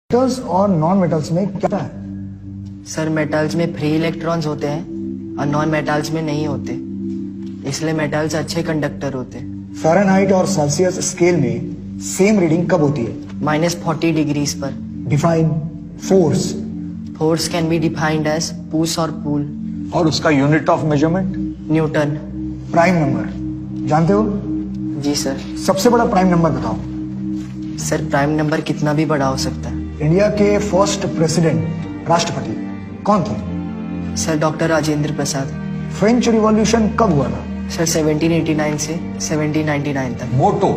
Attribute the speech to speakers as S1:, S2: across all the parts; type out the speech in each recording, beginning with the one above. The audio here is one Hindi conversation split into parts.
S1: मेटल्स और नॉन मेटल्स में क्या है?
S2: सर मेटल्स में फ्री इलेक्ट्रॉन्स होते हैं और नॉन मेटल्स में नहीं होते, इसलिए मेटल्स अच्छे कंडक्टर होते हैं।
S1: फ़ारेनहाइट और सेल्सियस स्केल में सेम रीडिंग कब होती है?
S2: -40 डिग्रीज पर।
S1: Define force.
S2: Force can be defined as push और पुल।
S1: और उसका unit of measurement?
S2: Newton.
S1: Prime number जानते हो?
S2: जी सर।
S1: सबसे बड़ा प्राइम नंबर बताओ।
S2: सर प्राइम नंबर कितना भी बड़ा हो सकता है।
S1: इंडिया के फर्स्ट प्रेसिडेंट राष्ट्रपति कौन थे?
S2: Sir doctor Rajendra Prasad.
S1: French revolution कब हुआ था?
S2: सर 1789 से 1799 तक।
S1: मोटो,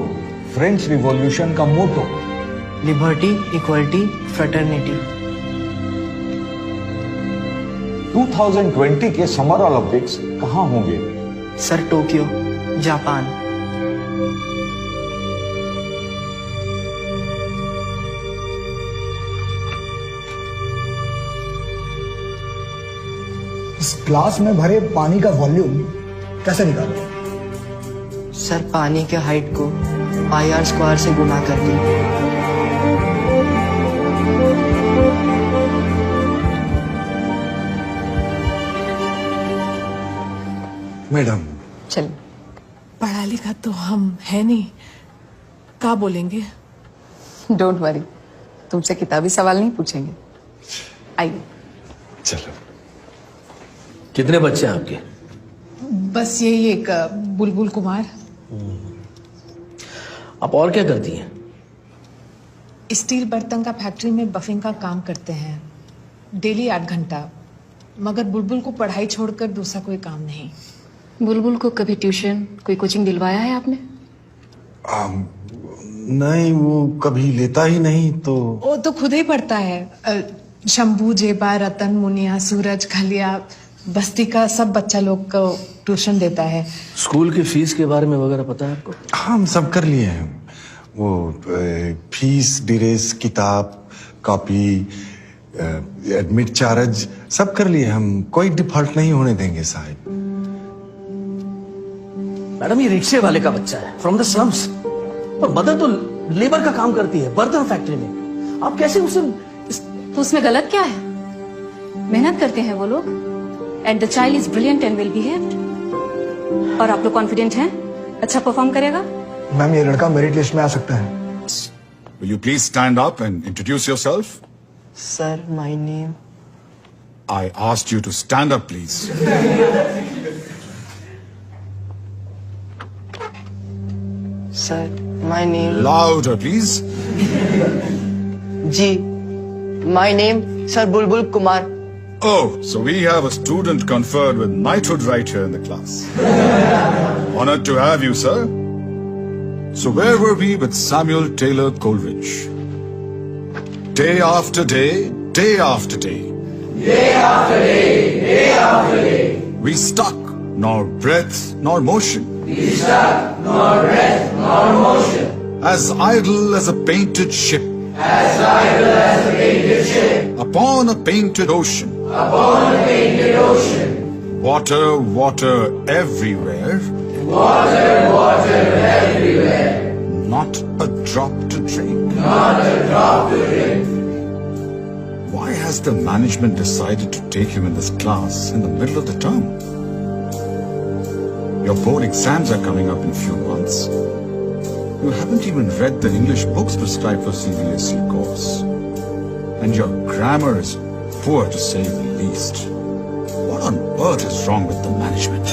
S1: फ्रेंच रिवॉल्यूशन का मोटो?
S2: Liberty, equality, fraternity.
S3: 2020 के समर ओलंपिक्स कहाँ होंगे?
S2: Sir Tokyo, Japan.
S1: इस ग्लास में भरे पानी का वॉल्यूम कैसे निकालें?
S2: सर पानी के हाइट को πr² से गुना करके।
S1: मैडम
S4: चल, पढ़ा लिखा तो हम है नहीं, क्या बोलेंगे?
S5: डोंट वरी, तुमसे किताबी सवाल नहीं पूछेंगे। आइए।
S3: चलो।
S6: कितने बच्चे हैं आपके?
S4: बस यही एक बुलबुल कुमार।
S6: आप और क्या करती हैं?
S4: स्टील बर्तन का फैक्ट्री में बफिंग का काम करते हैं, डेली 8 घंटा। मगर बुलबुल को पढ़ाई छोड़कर दूसरा कोई काम नहीं।
S5: बुलबुल को कभी ट्यूशन, कोई कोचिंग दिलवाया है आपने?
S7: नहीं, वो कभी लेता ही नहीं। तो
S4: वो तो खुद ही पढ़ता है। शंभू, जेबा, रतन, मुनिया, सूरज, खलिया, बस्ती का सब बच्चा लोग को ट्यूशन देता है।
S6: स्कूल की फीस के बारे में वगैरह पता है आपको?
S7: हम सब कर लिए हैं। वो फीस, ड्रेस, किताब, कॉपी, एडमिट चार्ज सब कर लिए हम। कोई डिफॉल्ट नहीं होने देंगे साहब।
S6: मैडम ये रिक्शे वाले का बच्चा है, फ्रॉम द स्लम्स, और मदर तो लेबर का काम करती है बर्तन फैक्ट्री में। आप कैसे उसे
S5: तो उसमें गलत क्या है? मेहनत करते हैं वो लोग, and the child is brilliant and well behaved. और आप लोग कॉन्फिडेंट हैं अच्छा परफॉर्म करेगा?
S1: मैम ये लड़का मेरिट लिस्ट में आ सकता है।
S8: Will you please stand up and introduce yourself?
S2: Sir my name.
S8: I asked you to stand up, please.
S2: Sir my name.
S8: Louder, please.
S2: जी my name sir Bulbul Kumar.
S8: Oh, so we have a student conferred with knighthood right here in the class. Honored to have you, sir. So where were we with Samuel Taylor Coleridge? Day after day, day after day. Day after day, day after day. We stuck, nor breath, nor motion. We stuck, nor breath, nor motion. As idle as a painted ship. As idle as a painted ship. Upon a painted ocean. Upon a painted ocean. Water, water everywhere. Water, water everywhere. Not a drop to drink. Not a drop to drink. Why has the management decided to take him in this class in the middle of the term? Your board exams are coming up in a few months. You haven't even read the English books prescribed for CBSE course. And your grammar is poor to say the least. What on earth is wrong with the management?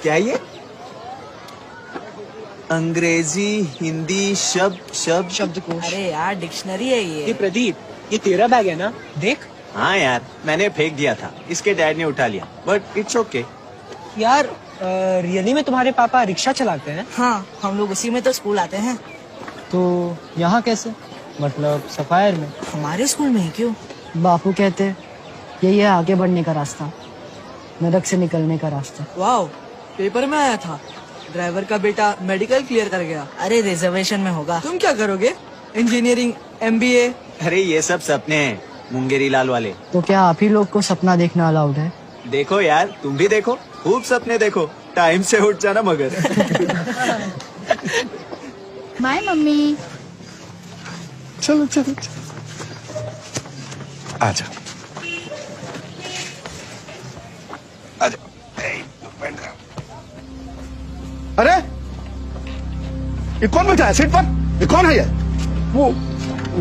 S9: क्या ये? अंग्रेजी, हिंदी, शब्दकोश।
S10: अरे यार डिक्शनरी है ये
S9: प्रदीप, ये तेरा बैग है ना? देख। हाँ यार, मैंने फेंक दिया था, इसके डैड ने उठा लिया, बट इट्स ओके।
S10: यार रियली में तुम्हारे पापा रिक्शा चलाते हैं? हाँ, हम लोग उसी में तो स्कूल आते हैं।
S9: तो यहाँ कैसे? मतलब सफायर में?
S10: हमारे स्कूल में ही क्यों?
S2: बापू कहते यही है आगे बढ़ने का रास्ता, नरक से निकलने का रास्ता।
S10: वाओ, पेपर में आया था। ड्राइवर का बेटा मेडिकल क्लियर कर गया। अरे रिजर्वेशन में होगा। तुम क्या करोगे? Engineering, MBA।
S9: अरे ये सब सपने हैं मुंगेरी लाल वाले।
S2: तो क्या आप ही लोग को सपना देखना अलाउड है?
S9: देखो यार, तुम भी देखो, खूब सपने देखो, टाइम से उठ जाना मगर।
S5: Bye mummy.
S7: चलो चलो चलो आजा आजा
S1: अरे ये कौन बैठा है सीट पर? ये कौन है ये?
S7: वो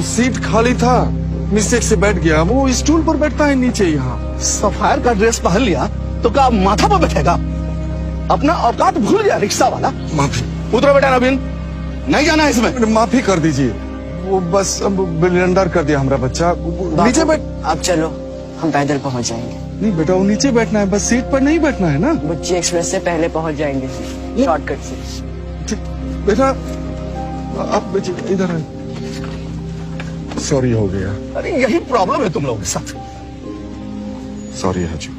S7: सीट खाली था, मिस्टेक से बैठ गया। वो स्टूल पर बैठता है नीचे यहाँ।
S1: सफायर का ड्रेस पहन लिया तो क्या माथा पर बैठेगा? अपना औकात भूल गया रिक्शा वाला।
S7: माफी
S1: उतरो बेटा नवीन, नहीं जाना है इसमें।
S7: माफी कर दीजिए, वो बस अब ब्लेंडर कर दिया हमारा बच्चा। नीचे बैठ।
S2: अब चलो, हम पैदल पहुंच जाएंगे।
S7: नहीं बेटा, वो नीचे बैठना है, बस सीट पर नहीं बैठना है ना।
S2: बुच्ची एक्सप्रेस से पहले पहुंच जाएंगे, शॉर्टकट से।
S7: ठीक, बेटा आप इधर आए। सॉरी हो गया।
S1: अरे यही प्रॉब्लम है तुम लोगों के साथ।
S7: Sorry Hazur.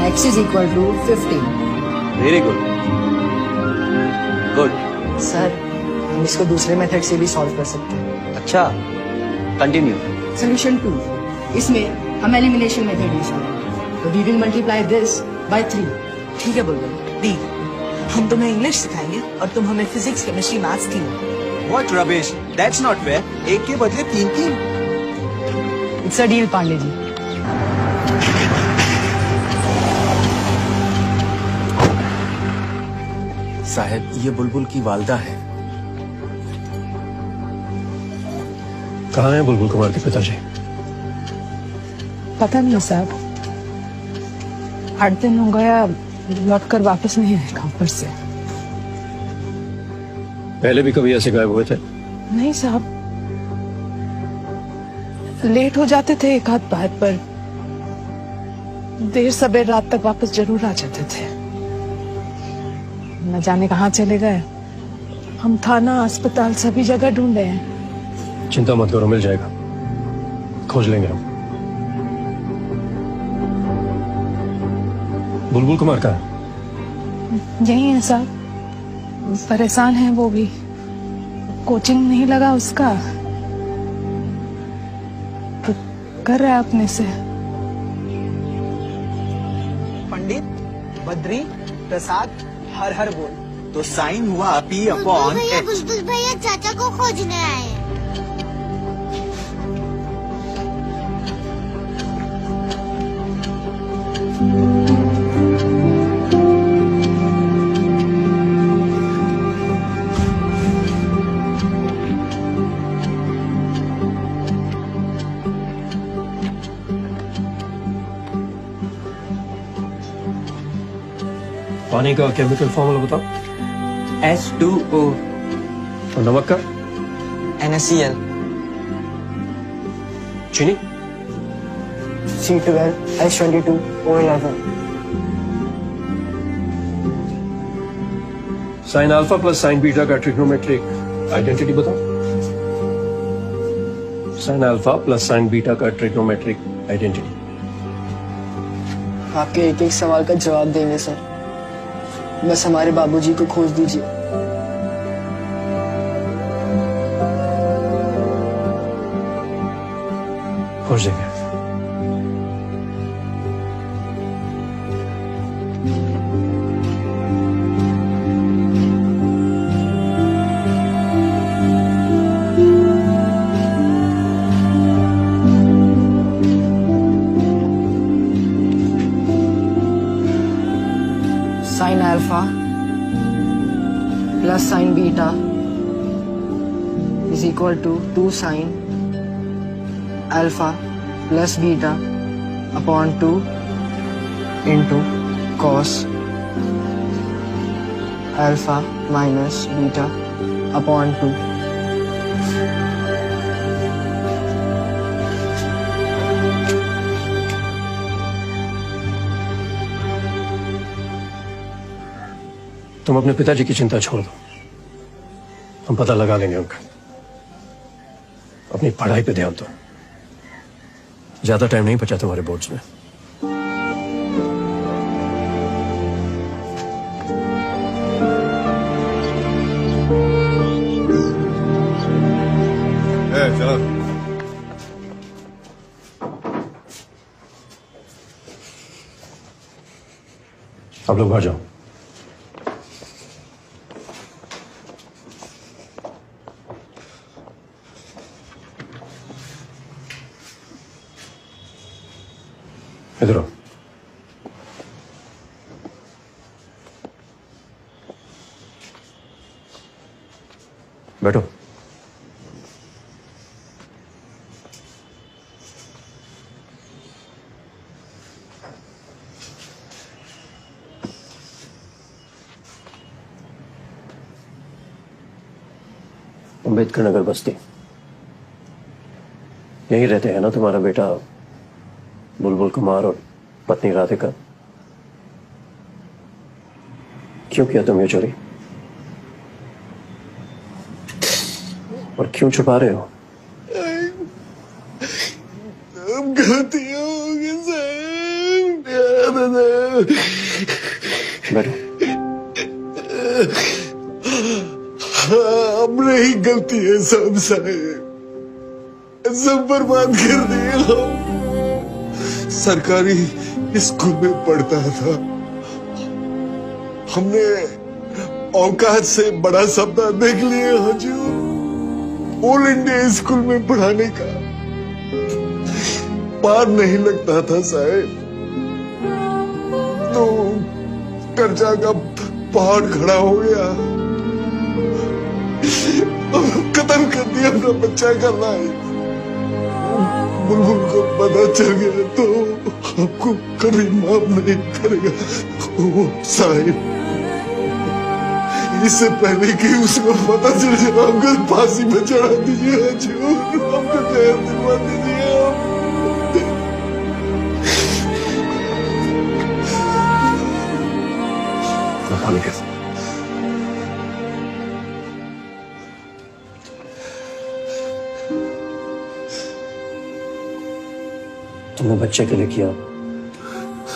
S2: X is equal to 15।
S9: Very good good.
S2: Sir, हम इसको दूसरे मेथड से भी सॉल्व कर सकते हैं।
S9: अच्छा, कंटिन्यू।
S2: सोल्यूशन 2, इसमें हम एलिमिनेशन मेथड यूज करेंगे। तो we will multiply this by 3।
S10: ठीक है बुलबुल। डी, हम तुम्हें इंग्लिश सिखाएंगे और तुम हमें फिजिक्स, केमिस्ट्री, मैथ्स की।
S9: What rubbish? That's not fair. एक के बदले 3-3।
S2: It's a deal Pandey ji.
S3: साहब, ये बुलबुल की वालदा है।
S6: कहाँ है बुलबुल कुमार के पिताजी?
S4: पता नहीं साहब, 8 दिन हो गया, लौट कर वापस नहीं आए काम पर से।
S6: पहले भी कभी ऐसे गायब हुए थे?
S4: नहीं साहब, लेट हो जाते थे एक आध बार, पर देर सबेर रात तक वापस जरूर आ जाते थे। न जाने कहाँ चले गए। हम थाना, अस्पताल सभी जगह ढूंढे हैं।
S6: चिंता मत करो, मिल जाएगा, खोज लेंगे हम। बुलबुल कुमार का
S4: यही है साहब, परेशान है वो भी। कोचिंग नहीं लगा उसका, तो कर रहा है अपने से।
S10: पंडित, बद्री, प्रसाद, हर हर बोल।
S9: तो साइन हुआ P अपॉन H।
S11: बुलबुल भैया चाचा को खोजने आए।
S6: पानी का केमिकल फॉर्मूला बताओ।
S10: H2O।
S6: और नमक का?
S10: NaCl।
S6: चीनी?
S2: C12H22O11।
S6: Sign alpha plus sine beta का ट्रिग्नोमेट्रिक आइडेंटिटी बताओ। Sign alpha plus sine beta का ट्रिग्नोमेट्रिक आइडेंटिटी।
S2: आपके एक एक सवाल का जवाब देंगे सर, बस हमारे बाबूजी को खोज दीजिए।
S6: खोज देंगे।
S2: Sine alpha plus sine beta is equal to 2 sine alpha plus beta upon 2 into cos alpha minus beta upon 2।
S6: तुम अपने पिताजी की चिंता छोड़ दो, हम पता लगा लेंगे उनका। अपनी पढ़ाई पे ध्यान दो, ज्यादा टाइम नहीं बचा तुम्हारे बोर्ड्स में।
S8: चलो।
S6: आप लोग बाहर जाओ। इधर आओ। बैठो। अम्बेडकर नगर बस्ती, यही रहते हैं ना तुम्हारा बेटा बुलबुल कुमार और पत्नी राधिका? क्यों किया तुम ये चोरी और क्यों छुपा रहे हो?
S7: गलती हो गई साहब।
S6: बैठो।
S7: हमने ही गलती है सब साहब, सब बर्बाद कर दिए हम। सरकारी स्कूल में पढ़ता था, हमने औकात से बड़ा सपना देख लिया हजूर। ऑल इंडिया स्कूल में पढ़ाने का पार नहीं लगता था साहब, तो कर्जा का पहाड़ खड़ा हो गया। खत्म कर दिया अपना बच्चा का लाइफ। बुलबुल को पता चल गया तो आपको कभी माफ नहीं करेगा वो साहिब। इससे पहले कि उसको पता चल जाए हमको फांसी में चढ़ा दीजिए हजूर, हमको जहर दिलवा दीजिए।
S6: तुमने बच्चे के लिए किया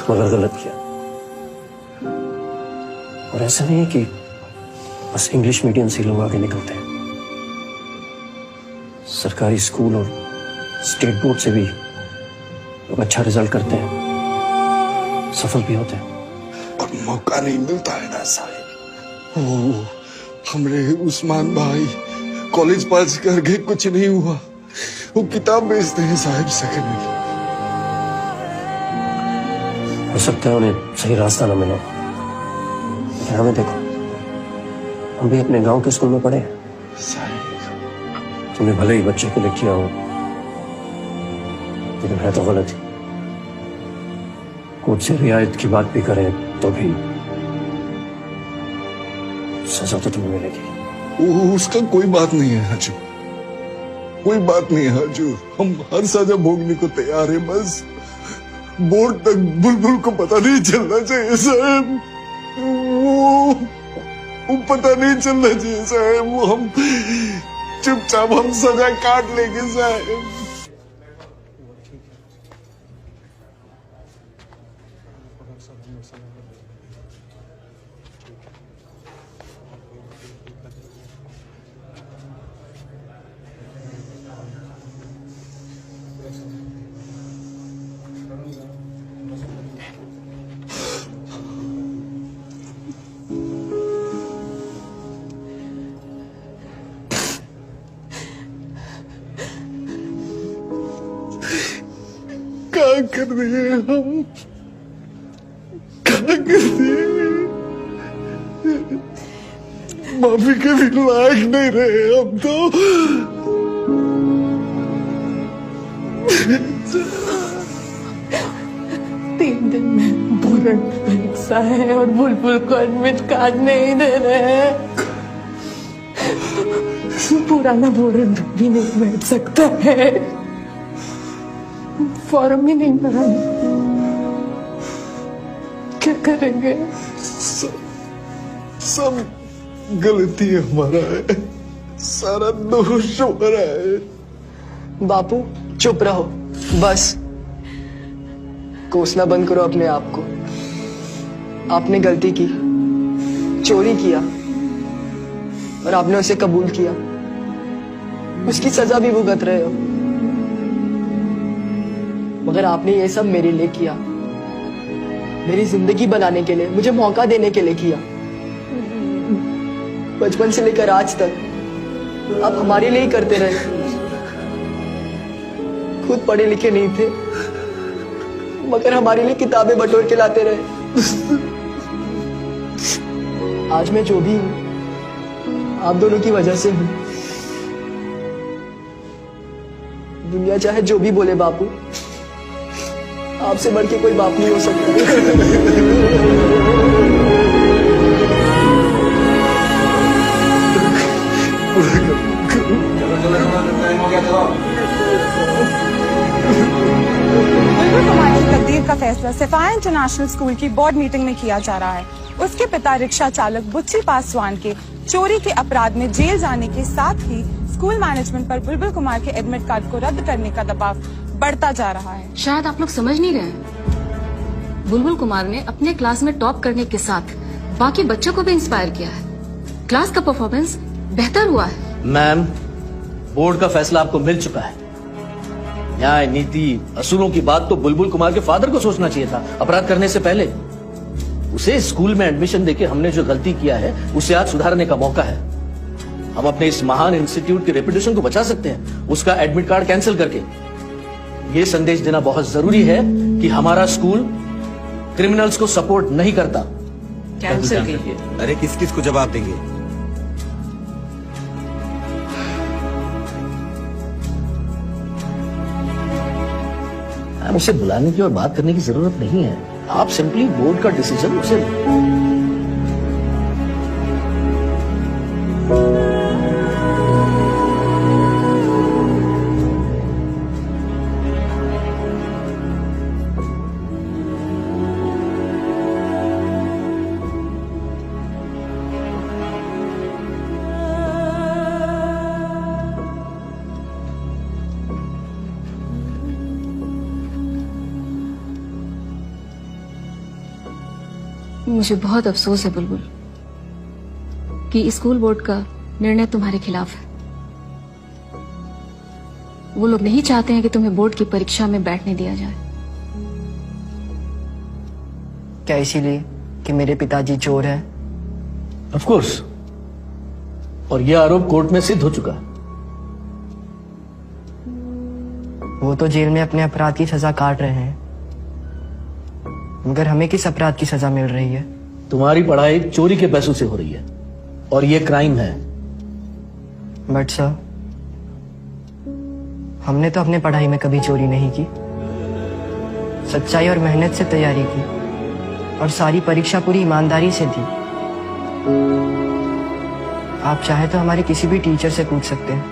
S6: मगर गलत किया। और ऐसा नहीं है कि बस इंग्लिश मीडियम से लोग आगे निकलते हैं, सरकारी स्कूल और स्टेट बोर्ड से भी लोग अच्छा रिजल्ट करते हैं, सफल भी होते हैं।
S7: और मौका नहीं मिलता है ना साहिब। वो हमरे उस्मान भाई कॉलेज पास करके कुछ नहीं हुआ, वो किताब बेचते हैं साहिब सेकंड में।
S6: हो सकता है उन्हें सही रास्ता ना मिला, लेकिन हमें देखो, हम भी अपने गांव के स्कूल में पढ़े हैं। तुमने भले ही बच्चे के लिए किया हो, लेकिन है तो गलत ही। कोर्ट से रियायत की बात भी करें तो भी सजा तो तुम्हें मिलेगी।
S7: उसका कोई बात नहीं है हजूर, कोई बात नहीं है हजूर। हम हर सजा भोगने को तैयार है, बस बोर्ड तक बुलबुल को पता नहीं चलना चाहिए साहब। वो पता नहीं चलना चाहिए साहब। वो हम चुपचाप हम सजा काट लेंगे साहब। क्या कर रहे हैं हम, क्या कर रहे हैं? माफी के भी लायक नहीं रहे हम तो।
S4: 3 दिन में बुरन रिक्शा है और बुलबुल को एडमिट कार्ड नहीं दे रहे हैं। पुराना बुरन भी नहीं बैठ सकता है, फॉर्म ही नहीं भरा। क्या करेंगे?
S7: सब गलती हमारा है, सारा दोष हमारा है।
S2: बापू चुप रहो, बस कोसना बंद करो अपने आप को। आपने गलती की, चोरी किया और आपने उसे कबूल किया। उसकी सजा भी भुगत रहे हो, मगर आपने ये सब मेरे लिए किया, मेरी जिंदगी बनाने के लिए, मुझे मौका देने के लिए किया। बचपन से लेकर आज तक आप हमारे लिए ही करते रहे। खुद पढ़े लिखे नहीं थे, मगर हमारे लिए किताबें बटोर के लाते रहे। आज मैं जो भी हूं, आप दोनों की वजह से हूं। दुनिया चाहे जो भी बोले बापू, आपसे बढ़ के कोई बाप नहीं हो
S12: बुलबुल कुमार की तकदीर का फैसला सफाया इंटरनेशनल स्कूल की बोर्ड मीटिंग में किया जा रहा है। उसके पिता रिक्शा चालक बुच्ची पासवान के चोरी के अपराध में जेल जाने के साथ ही स्कूल मैनेजमेंट पर बुलबुल कुमार के एडमिट कार्ड को रद्द करने का दबाव बढ़ता जा रहा है।
S5: शायद आप लोग समझ नहीं रहे हैं, बुलबुल कुमार ने अपने क्लास में टॉप करने के साथ बाकी बच्चों को भी इंस्पायर किया है। क्लास का परफॉर्मेंस बेहतर हुआ है।
S6: मैम, बोर्ड का फैसला आपको मिल चुका है। न्याय, नीति, असूलों की बात तो बुलबुल कुमार के फादर को सोचना चाहिए था अपराध करने से पहले। उसे स्कूल में एडमिशन देके हमने जो गलती किया है उसे आज सुधारने का मौका है। हम अपने इस महान इंस्टीट्यूट की रेपुटेशन को बचा सकते हैं उसका एडमिट कार्ड कैंसिल करके। ये संदेश देना बहुत जरूरी है कि हमारा स्कूल क्रिमिनल्स को सपोर्ट नहीं करता।
S2: कैंसिल कीजिए।
S3: अरे किस किस को जवाब देंगे?
S6: उसे बुलाने की और बात करने की जरूरत नहीं है। आप सिंपली बोर्ड का डिसीजन उसे
S5: मुझे बहुत अफसोस है बुलबुल कि स्कूल बोर्ड का निर्णय तुम्हारे खिलाफ है। वो लोग नहीं चाहते हैं कि तुम्हें बोर्ड की परीक्षा में बैठने दिया जाए।
S2: क्या इसीलिए कि मेरे पिताजी चोर हैं?
S6: ऑफ कोर्स, और यह आरोप कोर्ट में सिद्ध हो चुका है।
S2: वो तो जेल में अपने अपराध की सजा काट रहे हैं, मगर हमें किस अपराध की सजा मिल रही है?
S6: तुम्हारी पढ़ाई चोरी के पैसों से हो रही है और ये क्राइम है।
S2: बट सर, हमने तो अपने पढ़ाई में कभी चोरी नहीं की। सच्चाई और मेहनत से तैयारी की और सारी परीक्षा पूरी ईमानदारी से दी। आप चाहे तो हमारे किसी भी टीचर से पूछ सकते हैं।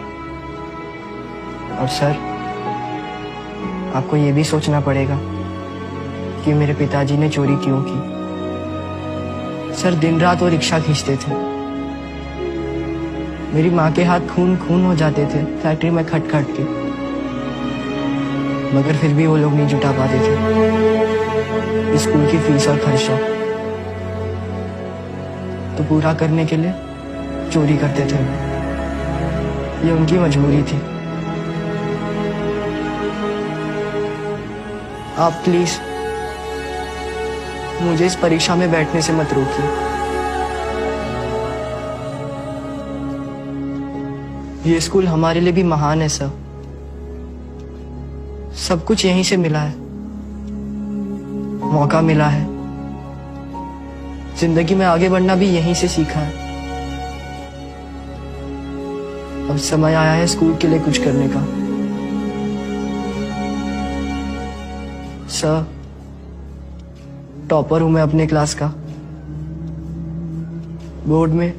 S2: और सर, आपको ये भी सोचना पड़ेगा कि मेरे पिताजी ने चोरी क्यों की। सर, दिन रात वो रिक्शा खींचते थे। मेरी माँ के हाथ खून खून हो जाते थे फैक्ट्री में खट खट के, मगर फिर भी वो लोग नहीं जुटा पाते थे स्कूल की फीस और खर्चा। तो पूरा करने के लिए चोरी करते थे। ये उनकी मजबूरी थी। आप प्लीज मुझे इस परीक्षा में बैठने से मत रोकिए। ये स्कूल हमारे लिए भी महान है सर। सब कुछ यहीं से मिला है, मौका मिला है। जिंदगी में आगे बढ़ना भी यहीं से सीखा है। अब समय आया है स्कूल के लिए कुछ करने का। सर, टॉपर हूं मैं अपने क्लास का। बोर्ड में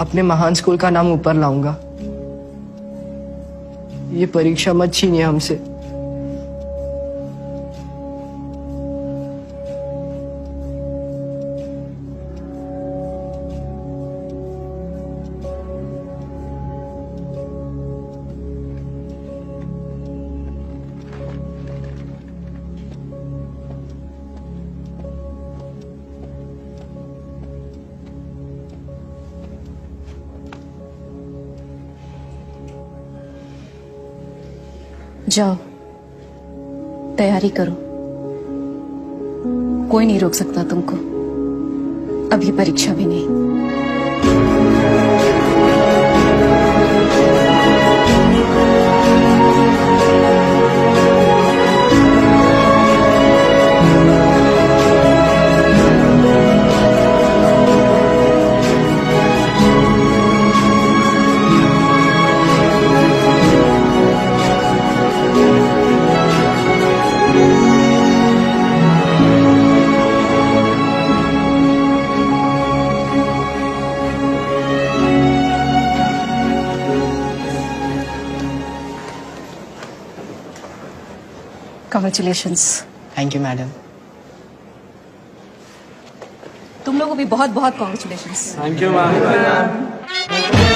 S2: अपने महान स्कूल का नाम ऊपर लाऊंगा। ये परीक्षा मत छीनिए हमसे।
S5: जाओ, तैयारी करो, कोई नहीं रोक सकता तुमको, अभी परीक्षा भी नहीं। Congratulations.
S2: Thank you madam.
S5: तुम लोगों को भी बहुत बहुत कॉन्ग्रेचुलेशंस।
S10: Thank you ma'am.